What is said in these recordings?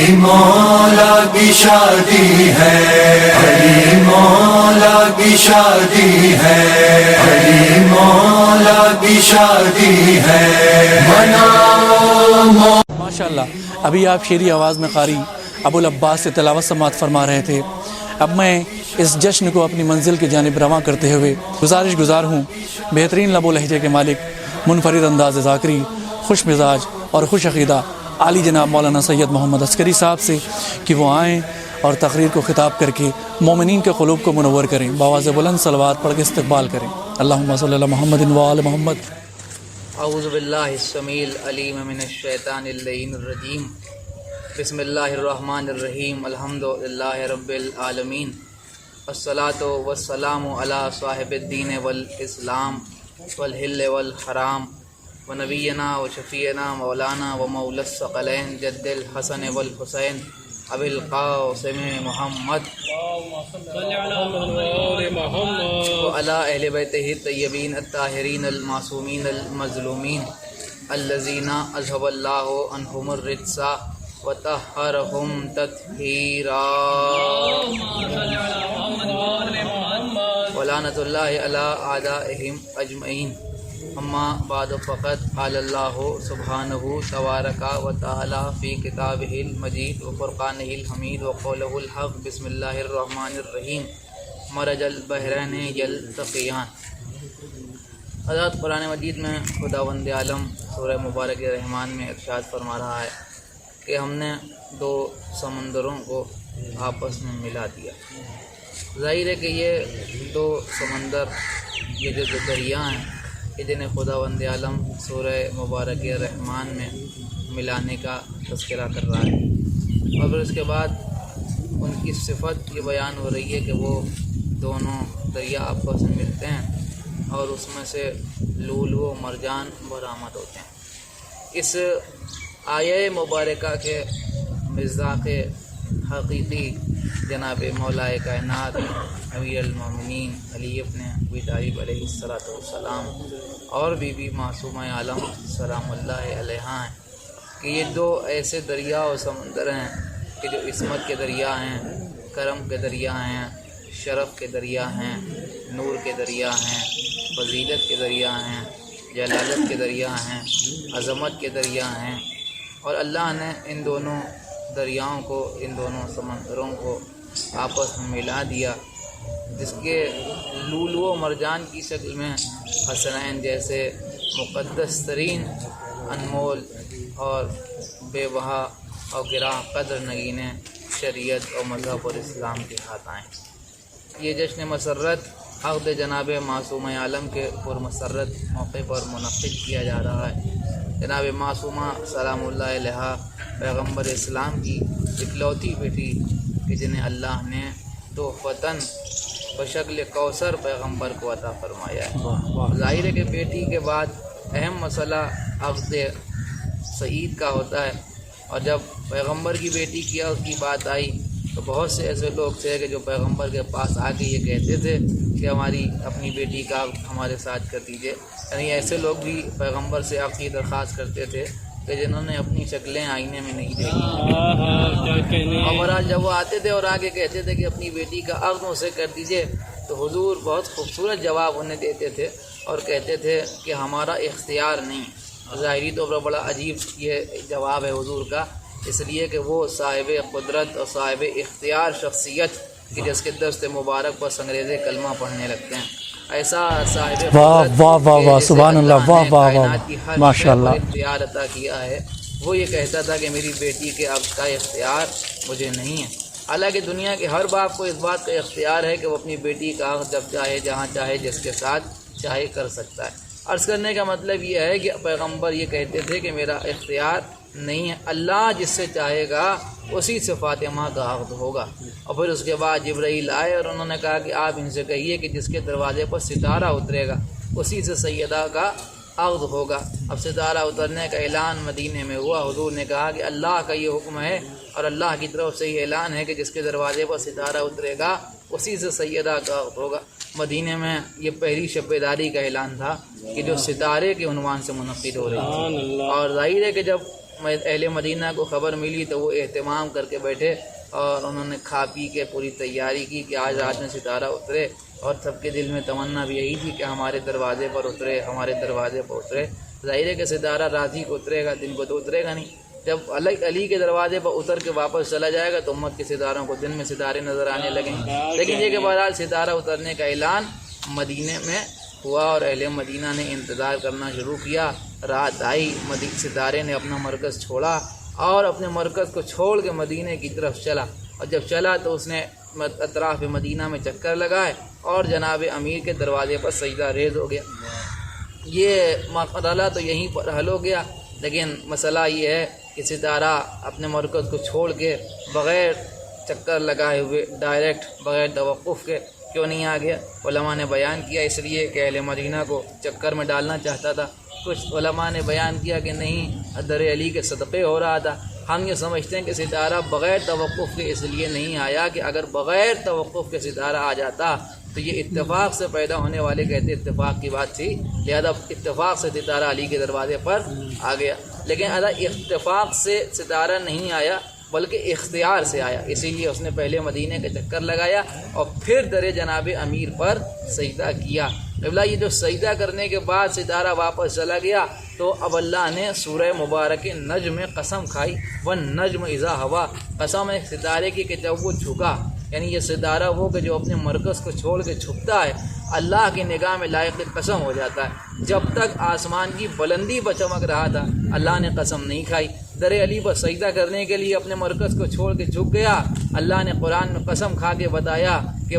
علی مولا کی شادی ہے، علی مولا کی شادی ہے، علی مولا کی شادی ہے، مناؤ ماشاءاللہ۔ ابھی آپ شیریں آواز میں قاری ابوالعباس سے تلاوت سماعت فرما رہے تھے۔ اب میں اس جشن کو اپنی منزل کی جانب رواں کرتے ہوئے گزار ہوں بہترین لب و لہجے کے مالک، منفرد انداز ذاکری، خوش مزاج اور خوش عقیدہ عالی جناب مولانا سید محمد عسکری صاحب سے کہ وہ آئیں اور تقریر کو خطاب کر کے مومنین کے قلوب کو منور کریں، بآواز بلند صلوات پڑھ کے استقبال کریں۔ اللہم صلی علی محمد و آل محمد۔ اعوذ باللہ السمیع العلیم من الشیطان اللعین الرجیم، بسم اللہ الرحمن الرحیم، الحمدللہ رب العالمین، الصلاۃ والسلام علی صاحب الدین والاسلام والحل والحرام، ونبینا و شفیعنا مولانا و مولا الثقلین جد الحسن والحسین ابی القاسم محمد وعلی اہل بیتہ الطیبین الطاہرین المعصومین المظلومین الذین اذھب اللہ عنہم الرجس وطہرہم تطہیرا، ولعنۃ اللہ علی اعدائہم اجمعین۔ اما بعد فقد قال اللہ سبحانہ تبارک و تعالی فی کتابہ المجید و فرقانہ الحمید و قولہ الحق، بسم اللہ الرحمن الرحیم، مرج البحرین یلتقیان۔ حضرت قرآن مجید میں خداوند عالم سورہ مبارک رحمان میں ارشاد فرما رہا ہے کہ ہم نے دو سمندروں کو آپس میں ملا دیا۔ ظاہر ہے کہ یہ دو سمندر، یہ جو دریا ہیں، کہ جنہیں خداوند عالم سورہ مبارک رحمان میں ملانے کا تذکرہ کر رہا ہے، اور پھر اس کے بعد ان کی صفت یہ بیان ہو رہی ہے کہ وہ دونوں دریا آپس میں ملتے ہیں اور اس میں سے لولو و مرجان برآمد ہوتے ہیں۔ اس آیہ مبارکہ کے مصداق حقیقی جناب مولا کائنات امیر المومنین علی ابن ابی طالب علیہ السلام اور بی بی معصومہ عالم سلام اللہ علیہا ہیں کہ یہ دو ایسے دریا و سمندر ہیں کہ جو عصمت کے دریا ہیں، کرم کے دریا ہیں، شرف کے دریا ہیں، نور کے دریا ہیں، فضیلت کے دریا ہیں، جلالت کے دریا ہیں، عظمت کے دریا ہیں، اور اللہ نے ان دونوں دریاؤں کو، ان دونوں سمندروں کو آپس میں ملا دیا، جس کے لولو و مرجان کی شکل میں حسنین جیسے مقدس ترین، انمول اور بے بہا اور گراں قدر نگین شریعت اور مذہب اور اسلام کے ہاتھ آئیں۔ یہ جشن مسرت عقد جناب معصومہ عالم کے پرمسرت موقع پر منعقد کیا جا رہا ہے۔ جناب معصومہ سلام اللہ علیہا پیغمبر اسلام کی اکلوتی بیٹی کہ جنہیں اللہ نے تحفتاً بشکل کوثر پیغمبر کو عطا فرمایا ہے۔ ظاہر ہے کہ بیٹی کے بعد اہم مسئلہ عقد سعید کا ہوتا ہے، اور جب پیغمبر کی بیٹی کی عقد کی بات آئی تو بہت سے ایسے لوگ تھے کہ جو پیغمبر کے پاس آ کے یہ کہتے تھے کہ ہماری اپنی بیٹی کا عقد ہمارے ساتھ کر دیجیے، یعنی ایسے لوگ بھی پیغمبر سے عقد کی درخواست کرتے تھے کہ جنہوں نے اپنی شکلیں آئینے میں نہیں دیکھی، اور بہرحال جب وہ آتے تھے اور آگے کہتے تھے کہ اپنی بیٹی کا عقد اسے کر دیجیے تو حضور بہت خوبصورت جواب انہیں دیتے تھے اور کہتے تھے کہ ہمارا اختیار نہیں۔ ظاہری طور پر بڑا عجیب یہ جواب ہے حضور کا، اس لیے کہ وہ صاحب قدرت اور صاحب اختیار شخصیت کہ جس کے دست مبارک پر انگریزے کلمہ پڑھنے لگتے ہیں، ایسا صاحب واہ سبحان اللہ، واہ واہ واہ ماشاء اللہ اختیار عطا کیا ہے، وہ یہ کہتا تھا کہ میری بیٹی کے عقد کا اختیار مجھے نہیں ہے۔ حالانکہ دنیا کے ہر باپ کو اس بات کا اختیار ہے کہ وہ اپنی بیٹی کا عقد جب چاہے، جہاں چاہے، جس کے ساتھ چاہے کر سکتا ہے۔ عرض کرنے کا مطلب یہ ہے کہ پیغمبر یہ کہتے تھے کہ میرا اختیار نہیں ہے، اللہ جس سے چاہے گا اسی سے فاطمہ کا عقد ہوگا۔ اور پھر اس کے بعد جبرائیل آئے اور انہوں نے کہا کہ آپ ان سے کہیے کہ جس کے دروازے پر ستارہ اترے گا اسی سے سیدہ کا عقد ہوگا۔ اب ستارہ اترنے کا اعلان مدینے میں ہوا، حضور نے کہا کہ اللہ کا یہ حکم ہے اور اللہ کی طرف سے یہ اعلان ہے کہ جس کے دروازے پر ستارہ اترے گا اسی سے سیدہ کا عقد ہوگا۔ مدینے میں یہ پہلی شب بیداری کا اعلان تھا کہ جو ستارے کے عنوان سے منعقد ہو رہی تھی، اور ظاہر ہے کہ جب اہل مدینہ کو خبر ملی تو وہ اہتمام کر کے بیٹھے اور انہوں نے کھا پی کے پوری تیاری کی کہ آج رات میں ستارہ اترے، اور سب کے دل میں تمنا بھی یہی تھی کہ ہمارے دروازے پر اترے، ہمارے دروازے پر اترے۔ ظاہر ہے کہ ستارہ رات ہی کو اترے گا، دن کو تو اترے گا نہیں۔ جب علی کے دروازے پر اتر کے واپس چلا جائے گا تو امت کے ستاروں کو دن میں ستارے نظر آنے لگیں گے۔ لیکن یہ کہ بہرحال ستارہ اترنے کا اعلان مدینے میں ہوا اور اہل مدینہ نے انتظار کرنا شروع کیا۔ رات آئی، ستارے نے اپنا مرکز چھوڑا اور اپنے مرکز کو چھوڑ کے مدینے کی طرف چلا، اور جب چلا تو اس نے اطراف مدینہ میں چکر لگائے اور جناب امیر کے دروازے پر سجدہ ریز ہو گیا۔ یہ مرحلہ تو یہیں پر حل ہو گیا، لیکن مسئلہ یہ ہے کہ ستارہ اپنے مرکز کو چھوڑ کے بغیر چکر لگائے ہوئے ڈائریکٹ بغیر توقف کے کیوں نہیں آ گیا؟ علماء نے بیان کیا اس لیے کہ اہل مدینہ کو چکر میں ڈالنا چاہتا تھا۔ کچھ علماء نے بیان کیا کہ نہیں، در علی کے صدقے ہو رہا تھا۔ ہم یہ سمجھتے ہیں کہ ستارہ بغیر توقف کے اس لیے نہیں آیا کہ اگر بغیر توقف کے ستارہ آ جاتا تو یہ اتفاق سے پیدا ہونے والے کہتے اتفاق کی بات تھی، لہذا اتفاق سے ستارہ علی کے دروازے پر آ گیا۔ لیکن اتفاق سے ستارہ نہیں آیا بلکہ اختیار سے آیا، اسی لیے اس نے پہلے مدینے کا چکر لگایا اور پھر در جناب امیر پر سجدہ کیا۔ یہ جو سجدہ کرنے کے بعد ستارہ واپس چلا گیا تو اب اللہ نے سورہ مبارک نجم میں قسم کھائی، والنجم اذا ہوا، قسم ہے ستارے کی کہ جب وہ جھکا، یعنی یہ ستارہ وہ کہ جو اپنے مرکز کو چھوڑ کے جھکتا ہے اللہ کی نگاہ میں لائق قسم ہو جاتا ہے۔ جب تک آسمان کی بلندی پر چمک رہا تھا اللہ نے قسم نہیں کھائی۔ در علی پر سجدہ کرنے کے لیے اپنے مرکز کو چھوڑ کے جھک گیا، اللہ نے قرآن میں قسم کھا کے بتایا کہ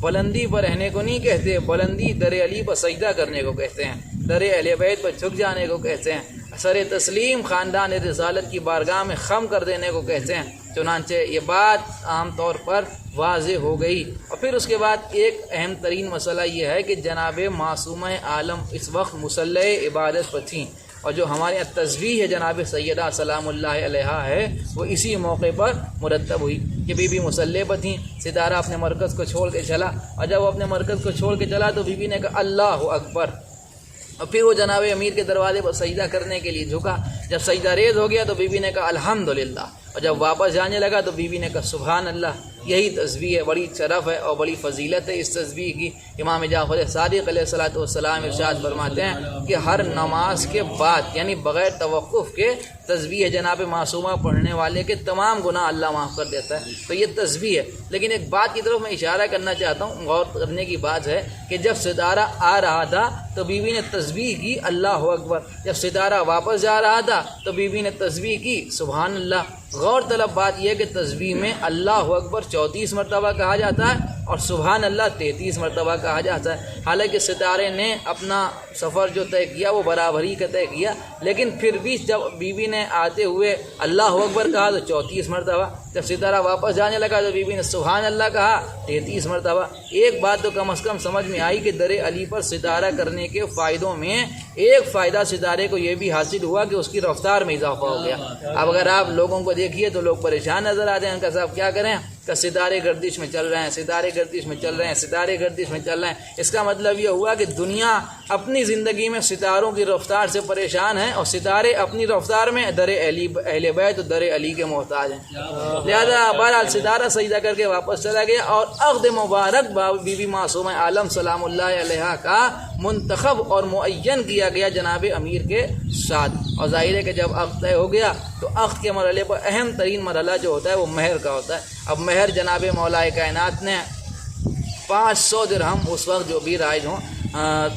بلندی پر رہنے کو نہیں کہتے، بلندی در علی پر سجدہ کرنے کو کہتے ہیں، در اہل بیت پر جھک جانے کو کہتے ہیں، سر تسلیم خاندان رسالت کی بارگاہ میں خم کر دینے کو کہتے ہیں۔ چنانچہ یہ بات عام طور پر واضح ہو گئی۔ اور پھر اس کے بعد ایک اہم ترین مسئلہ یہ ہے کہ جناب معصومہ عالم اس وقت مصلح عبادت پر تھیں، اور جو ہمارے یہاں تسبیح ہے جناب سیدہ سلام اللہ علیہا ہے وہ اسی موقع پر مرتب ہوئی کہ بی بی مصلح پر تھیں۔ ستارہ اپنے مرکز کو چھوڑ کے چلا، اور جب وہ اپنے مرکز کو چھوڑ کے چلا تو بی بی نے کہا اللہ اکبر، اور پھر وہ جناب امیر کے دروازے پر سجدہ کرنے کے لیے جھکا۔ جب سجدہ ریز ہو گیا تو بی بی نے کہا الحمدللہ، اور جب واپس جانے لگا تو بی بی نے کہا سبحان اللہ۔ یہی تسبیح ہے، بڑی شرف ہے اور بڑی فضیلت ہے اس تسبیح کی۔ امام جعفر صادق علیہ الصلوۃ والسلام ارشاد فرماتے ہیں کہ ہر نماز کے بعد یعنی بغیر توقف کے تسبیح جناب معصومہ پڑھنے والے کے تمام گناہ اللہ معاف کر دیتا ہے۔ تو یہ تسبیح ہے، لیکن ایک بات کی طرف میں اشارہ کرنا چاہتا ہوں، غور کرنے کی بات ہے کہ جب ستارہ آ رہا تھا تو بی بی نے تسبیح کی اللہ اکبر، جب ستارہ واپس جا رہا تھا تو بی بی نے تسبیح کی سبحان اللہ۔ غور طلب بات یہ ہے کہ تسبیح میں اللہ اکبر 34 مرتبہ کہا جاتا ہے اور سبحان اللہ 33 مرتبہ کہا جاتا ہے۔ حالانکہ ستارے نے اپنا سفر جو طے کیا وہ برابری کا طے کیا، لیکن پھر بھی جب بی بی نے آتے ہوئے اللہ اکبر کہا تو 34 مرتبہ، جب ستارہ واپس جانے لگا تو بی بی نے سبحان اللہ کہا 33 مرتبہ۔ ایک بات تو کم از کم سمجھ میں آئی کہ در علی پر ستارہ کرنے کے فائدوں میں ایک فائدہ ستارے کو یہ بھی حاصل ہوا کہ اس کی رفتار میں اضافہ ہو گیا۔ اب اگر آپ لوگوں کو دیکھیے تو لوگ پریشان نظر آتے ہیں کہ صاحب کیا کریں کہ ستارے گردش میں چل رہے ہیں، ستارے گردش میں چل رہے ہیں، ستارے گردش میں چل رہے ہیں۔ اس کا مطلب یہ ہوا کہ دنیا اپنی زندگی میں ستاروں کی رفتار سے پریشان ہے اور ستارے اپنی رفتار میں در اہل بیت و در علی کے محتاج ہیں۔ لہذا بہرحال ستارہ سجدہ کر کے واپس چلا گیا اور عقد مبارک بی بی معصومہ عالم سلام اللہ علیہا کا منتخب اور معین کیا گیا جناب امیر کے ساتھ۔ اور ظاہر ہے کہ جب عقد طے ہو گیا تو عقد کے مرحلے پر اہم ترین مرحلہ جو ہوتا ہے وہ مہر کا ہوتا ہے۔ اب مہر جناب مولا کائنات نے 500 درہم اس وقت جو بھی رائج ہوں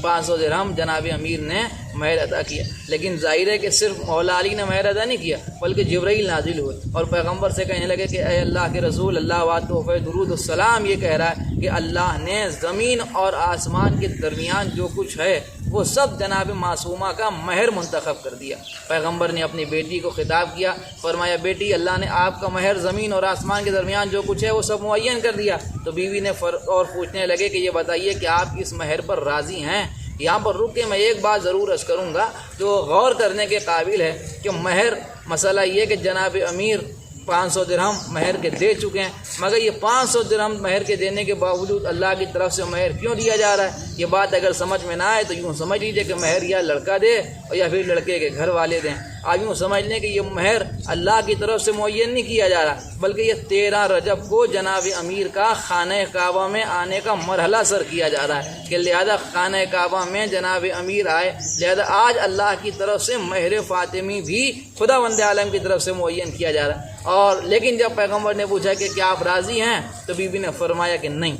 500 درہم جناب امیر نے مہر ادا کیا، لیکن ظاہر ہے کہ صرف مولا علی نے مہر ادا نہیں کیا بلکہ جبرائیل نازل ہوئے اور پیغمبر سے کہنے لگے کہ اے اللہ کے رسول اللہ واتوفِ درود السلام یہ کہہ رہا ہے کہ اللہ نے زمین اور آسمان کے درمیان جو کچھ ہے وہ سب جناب معصومہ کا مہر منتخب کر دیا۔ پیغمبر نے اپنی بیٹی کو خطاب کیا، فرمایا بیٹی اللہ نے آپ کا مہر زمین اور آسمان کے درمیان جو کچھ ہے وہ سب معین کر دیا۔ تو بیوی نے اور پوچھنے لگے کہ یہ بتائیے کہ آپ اس مہر پر راضی ہیں؟ یہاں پر رک کے میں ایک بات ضرور عرض کروں گا جو غور کرنے کے قابل ہے کہ مہر مسئلہ یہ کہ جناب امیر 500 درہم مہر کے دے چکے ہیں، مگر یہ 500 درہم مہر کے دینے کے باوجود اللہ کی طرف سے مہر کیوں دیا جا رہا ہے؟ یہ بات اگر سمجھ میں نہ آئے تو یوں سمجھ لیجیے کہ مہر یا لڑکا دے اور یا پھر لڑکے کے گھر والے دیں۔ آپ یوں سمجھ لیں کہ یہ مہر اللہ کی طرف سے معین نہیں کیا جا رہا، بلکہ یہ 13 رجب کو جناب امیر کا خانہ کعبہ میں آنے کا مرحلہ سر کیا جا رہا ہے کہ لہذا خانہ کعبہ میں جناب امیر آئے، لہذا آج اللہ کی طرف سے مہر فاطمی بھی خدا وند عالم کی طرف سے معین کیا جا رہا ہے۔ اور لیکن جب پیغمبر نے پوچھا کہ کیا آپ راضی ہیں تو بی بی نے فرمایا کہ نہیں۔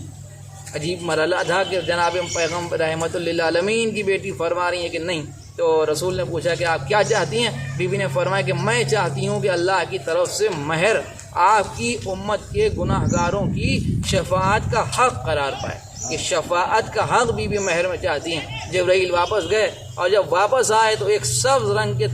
عجیب مرحلہ تھا کہ جناب پیغمبر رحمۃ للعالمین کی بیٹی فرما رہی ہیں کہ نہیں، تو رسول نے پوچھا کہ آپ کیا چاہتی ہیں؟ بی بی نے فرمایا کہ میں چاہتی ہوں کہ اللہ کی طرف سے مہر آپ کی امت کے گناہ گاروں کی شفاعت کا حق قرار پائے، کہ شفاعت کا حق بی بی مہر میں چاہتی ہیں۔ جبرائیل واپس گئے اور جب واپس آئے تو ایک سبز رنگ کے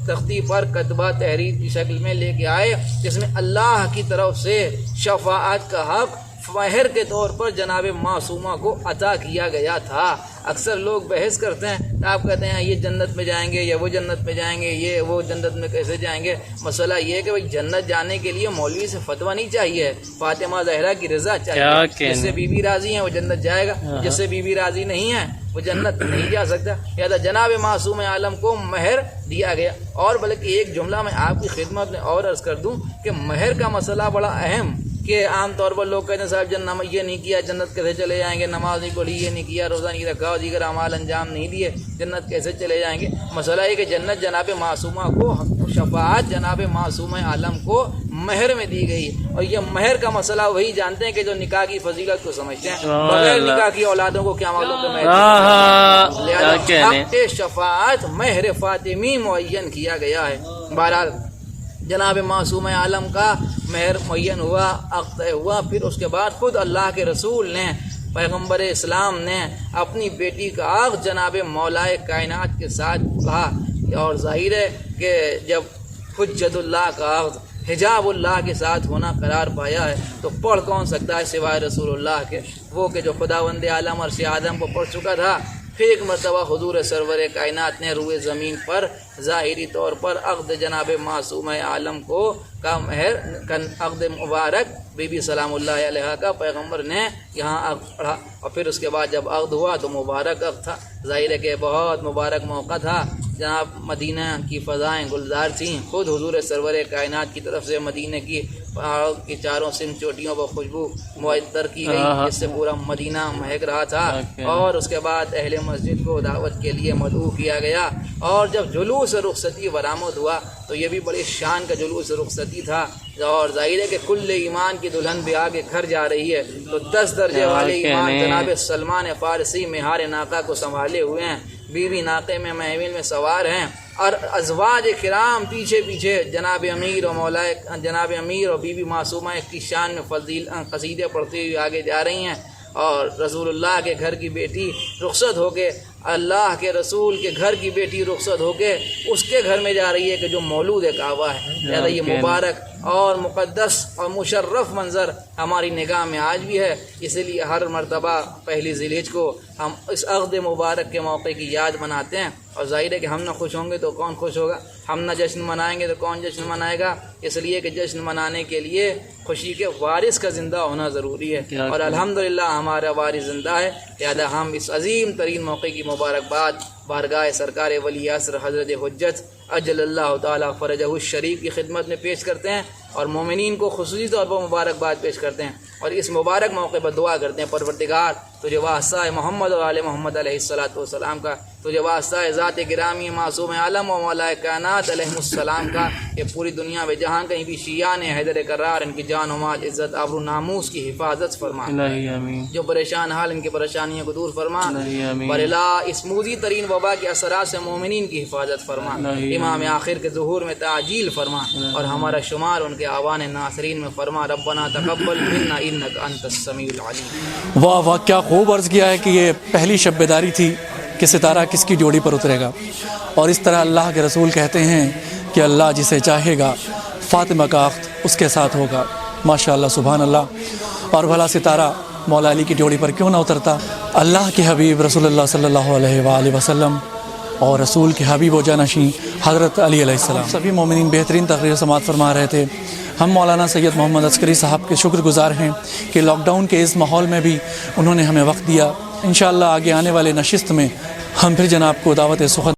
تختی پر کتبہ تحریر کی شکل میں لے کے آئے، جس میں اللہ کی طرف سے شفاعت کا حق مہر کے طور پر جناب معصومہ کو عطا کیا گیا تھا۔ اکثر لوگ بحث کرتے ہیں، آپ کہتے ہیں یہ جنت میں جائیں گے یا وہ جنت میں جائیں گے، یہ وہ جنت میں کیسے جائیں گے؟ مسئلہ یہ ہے کہ بھائی جنت جانے کے لیے مولوی سے فتویٰ نہیں چاہیے، فاطمہ زہرا کی رضا چاہیے۔ جس سے بی بی راضی ہیں وہ جنت جائے گا، جس سے بی بی راضی نہیں ہے وہ جنت نہیں جا سکتا۔ لہٰذا جناب معصوم عالم کو مہر دیا گیا۔ اور بلکہ ایک جملہ میں آپ کی خدمت میں اور عرض کر دوں کہ مہر کا مسئلہ بڑا اہم، کہ عام طور پر لوگ کہتے ہیں صاحب جنت یہ نہیں کیا جنت کیسے چلے جائیں گے، نماز نہیں پڑھی، یہ نہیں کیا، روزہ نہیں رکھا اور دیگر اعمال انجام نہیں دیے، جنت کیسے چلے جائیں گے؟ مسئلہ یہ کہ جنت جناب معصومہ کو، شفاعت جناب معصوم عالم کو مہر میں دی گئی، اور یہ مہر کا مسئلہ وہی جانتے ہیں کہ جو نکاح کی فضیلت کو سمجھتے ہیں، بغیر نکاح کی اولادوں کو کیا معلوم کہ مہر، لہذا حق شفاعت مہر فاطمی معین کیا گیا ہے۔ بہرحال جناب معصوم عالم کا مہر معین ہوا، عقد ہوا، پھر اس کے بعد خود اللہ کے رسول نے، پیغمبر اسلام نے اپنی بیٹی کا عقد جناب مولائے کائنات کے ساتھ کہا۔ اور ظاہر ہے کہ جب حجت اللہ کا عقد حجاب اللہ کے ساتھ ہونا قرار پایا ہے تو پڑھ کون سکتا ہے سوائے رسول اللہ کے، وہ کہ جو خداوند عالم عرش اعظم کو پڑھ چکا تھا۔ پھر ایک مرتبہ حضور سرور کائنات نے روئے زمین پر ظاہری طور پر عقد جناب معصوم عالم کو کا مہر عقد مبارک بی بی سلام اللہ علیہ کا پیغمبر نے یہاں عقد پڑھا، اور پھر اس کے بعد جب عقد ہوا تو مبارک عقد تھا۔ ظاہر ہے کہ بہت مبارک موقع تھا، جناب مدینہ کی فضائیں گلزار تھیں، خود حضور سرور کائنات کی طرف سے مدینہ کی پہاڑوں کی چاروں سمت چوٹیوں پر خوشبو معطر کی گئی، جس سے پورا مدینہ مہک رہا تھا۔ اور اس کے بعد اہل مسجد کو دعوت کے لیے مدعو کیا گیا، اور جب جلوس رخصتی برآمد ہوا تو یہ بھی بڑی شان کا جلوس رخصتی تھا۔ اور ظاہر ہے کہ کل ایمان کی دلہن بھی آگے گھر جا رہی ہے، تو 10 درجے والے ایمان جناب سلمان فارسی مہار ناقہ کو سنبھالے ہوئے ہیں، بیوی ناقے میں محمل میں سوار ہیں، اور ازواج کرام پیچھے پیچھے جناب امیر اور مولائے جناب امیر اور بی بی معصومہ کی شان میں فضیل قصیدے پڑھتے ہوئے آگے جا رہی ہیں، اور رسول اللہ کے گھر کی بیٹی رخصت ہو کے، اللہ کے رسول کے گھر کی بیٹی رخصت ہو کے اس کے گھر میں جا رہی ہے کہ جو مولود کعبہ ہے۔ لہذا یہ مبارک اور مقدس اور مشرف منظر ہماری نگاہ میں آج بھی ہے، اسی لیے ہر مرتبہ پہلی ذی الحجہ کو ہم اس عقد مبارک کے موقع کی یاد مناتے ہیں۔ اور ظاہر ہے کہ ہم نہ خوش ہوں گے تو کون خوش ہوگا، ہم نہ جشن منائیں گے تو کون جشن منائے گا، اس لیے کہ جشن منانے کے لیے خوشی کے وارث کا زندہ ہونا ضروری ہے، اور الحمدللہ ہمارا وارث زندہ ہے۔ لہذا ہم اس عظیم ترین موقع کی مبارکباد بارگاہ سرکار ولی عصر حضرت حجت اجل اللہ تعالیٰ فرجہ الشریف کی خدمت میں پیش کرتے ہیں، اور مومنین کو خصوصی طور پر مبارکباد پیش کرتے ہیں، اور اس مبارک موقع پر دعا کرتے ہیں، پروردگار تجھے واسطہ محمد و آل محمد علیہ الصلوۃ والسلام کا، تجھے واسطہ ذات گرامی معصوم عالم و مولائے کائنات علیہ السلام کا، کہ پوری دنیا میں جہاں کہیں بھی شیعان حیدر کرار ان کی جان و مال عزت آبرو ناموس کی حفاظت فرما، جو پریشان حال ان کی پریشانیوں کو دور فرما، برلا اس موذی ترین وبا کے اثرات سے مومنین کی حفاظت فرما، امام آخر کے ظہور میں تعجیل فرما، اور ہمارا شمار ان کے آوان ناصرین میں فرما۔ ربنا تقبل منا انک انت السمیع العلیم۔ واہ واہ، کیا خوب عرض کیا ہے کہ یہ پہلی شب بیداری تھی کہ ستارہ کس کی جوڑی پر اترے گا، اور اس طرح اللہ کے رسول کہتے ہیں کہ اللہ جسے چاہے گا فاطمہ کا عقد اس کے ساتھ ہوگا۔ ماشاءاللہ، سبحان اللہ۔ اور بھلا ستارہ مولا علی کی جوڑی پر کیوں نہ اترتا؟ اللہ کے حبیب رسول اللہ صلی اللہ علیہ وآلہ وسلم اور رسول کے حبیب و جانشین حضرت علی علیہ السلام سبھی مومنین بہترین تقریر سماعت فرما رہے تھے۔ ہم مولانا سید محمد عسکری صاحب کے شکر گزار ہیں کہ لاک ڈاؤن کے اس ماحول میں بھی انہوں نے ہمیں وقت دیا۔ انشاءاللہ آگے آنے والے نشست میں ہم پھر جناب کو دعوت سخن